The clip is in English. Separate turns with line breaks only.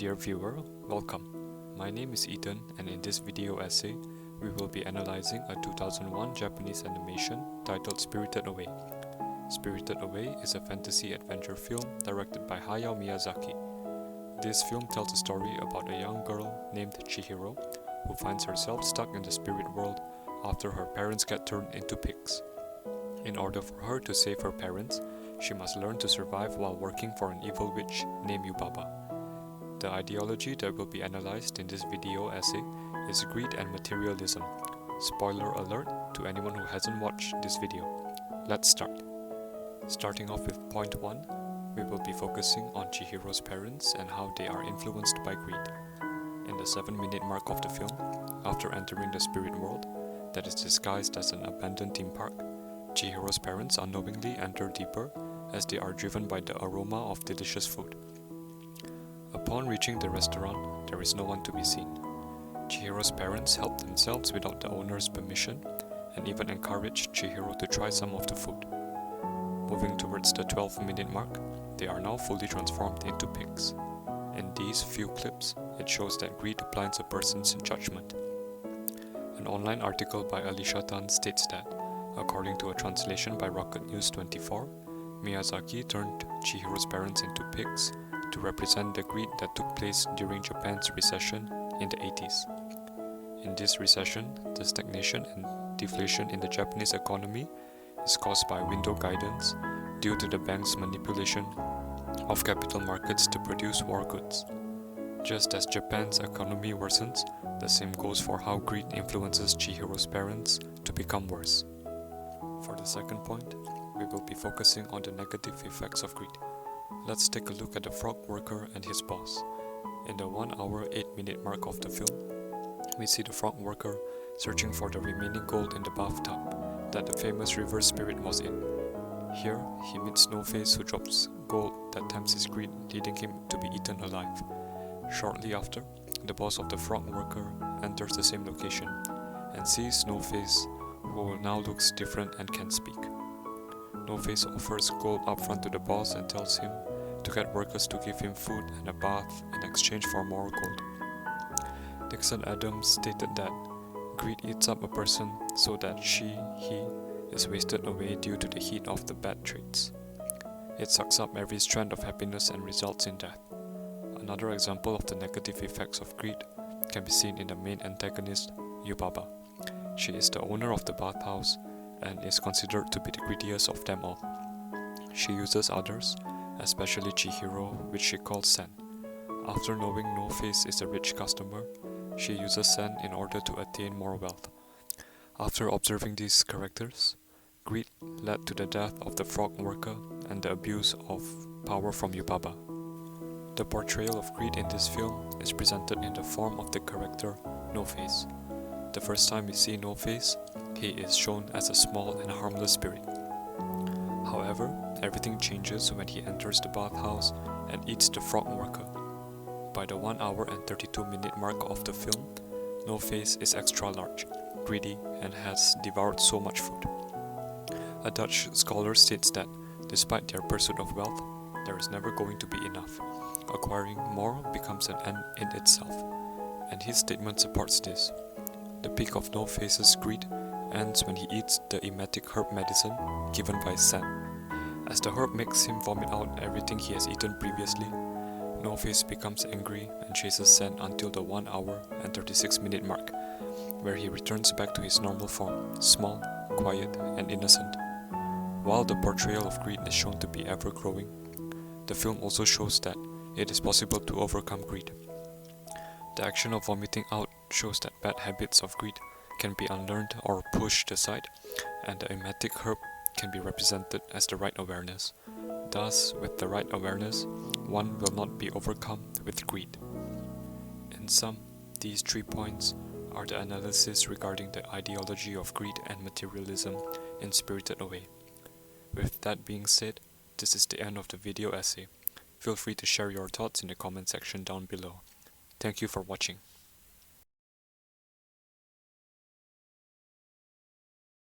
Dear viewer, welcome. My name is Ethan, and in this video essay, we will be analyzing a 2001 Japanese animation titled Spirited Away. Spirited Away is a fantasy adventure film directed by Hayao Miyazaki. This film tells a story about a young girl named Chihiro who finds herself stuck in the spirit world after her parents get turned into pigs. In order for her to save her parents, she must learn to survive while working for an evil witch named Yubaba. The ideology that will be analyzed in this video essay is Greed and Materialism. Spoiler alert to anyone who hasn't watched this video. Let's start. Starting off with point 1, we will be focusing on Chihiro's parents and how they are influenced by greed. In the 7-minute mark of the film, after entering the spirit world, that is disguised as an abandoned theme park, Chihiro's parents unknowingly enter deeper as they are driven by the aroma of delicious food. Upon reaching the restaurant, there is no one to be seen. Chihiro's parents help themselves without the owner's permission and even encourage Chihiro to try some of the food. Moving towards the 12-minute mark, they are now fully transformed into pigs. In these few clips, it shows that greed blinds a person's judgment. An online article by Alicia Tan states that, according to a translation by Rocket News 24, Miyazaki turned Chihiro's parents into pigs to represent the greed that took place during Japan's recession in the 80s. In this recession, the stagnation and deflation in the Japanese economy is caused by window guidance due to the bank's manipulation of capital markets to produce war goods. Just as Japan's economy worsens, the same goes for how greed influences Chihiro's parents to become worse. For the second point, we will be focusing on the negative effects of greed. Let's take a look at the frog worker and his boss. In the 1 hour 8-minute mark of the film, we see the frog worker searching for the remaining gold in the bathtub that the famous river spirit was in. Here, he meets Snowface who drops gold that tempts his greed, leading him to be eaten alive. Shortly after, the boss of the frog worker enters the same location and sees Snowface, who now looks different and can speak. Snowface offers gold upfront to the boss and tells him to get workers to give him food and a bath in exchange for more gold. Dixon Adams stated that greed eats up a person so that he is wasted away due to the heat of the bad traits. It sucks up every strand of happiness and results in death. Another example of the negative effects of greed can be seen in the main antagonist, Yubaba. She is the owner of the bathhouse and is considered to be the greediest of them all. She uses others, especially Chihiro, which she calls Sen. After knowing No Face is a rich customer, she uses Sen in order to attain more wealth. After observing these characters, greed led to the death of the frog worker and the abuse of power from Yubaba. The portrayal of greed in this film is presented in the form of the character No Face. The first time we see No Face, he is shown as a small and harmless spirit. However, everything changes when he enters the bathhouse and eats the frog worker. By the 1 hour and 32-minute mark of the film, No Face is extra large, greedy, and has devoured so much food. A Dutch scholar states that, despite their pursuit of wealth, there is never going to be enough. Acquiring more becomes an end in itself, and his statement supports this. The peak of No Face's greed ends when he eats the emetic herb medicine given by Sen. As the herb makes him vomit out everything he has eaten previously, No Face becomes angry and chases Sen until the 1 hour and 36-minute mark, where he returns back to his normal form, small, quiet, and innocent. While the portrayal of greed is shown to be ever-growing, the film also shows that it is possible to overcome greed. The action of vomiting out shows that bad habits of greed can be unlearned or pushed aside, and the emetic herb can be represented as the right awareness. Thus, with the right awareness, one will not be overcome with greed. In sum, these 3 points are the analysis regarding the ideology of greed and materialism in Spirited Away. With that being said, this is the end of the video essay. Feel free to share your thoughts in the comment section down below. Thank you for watching.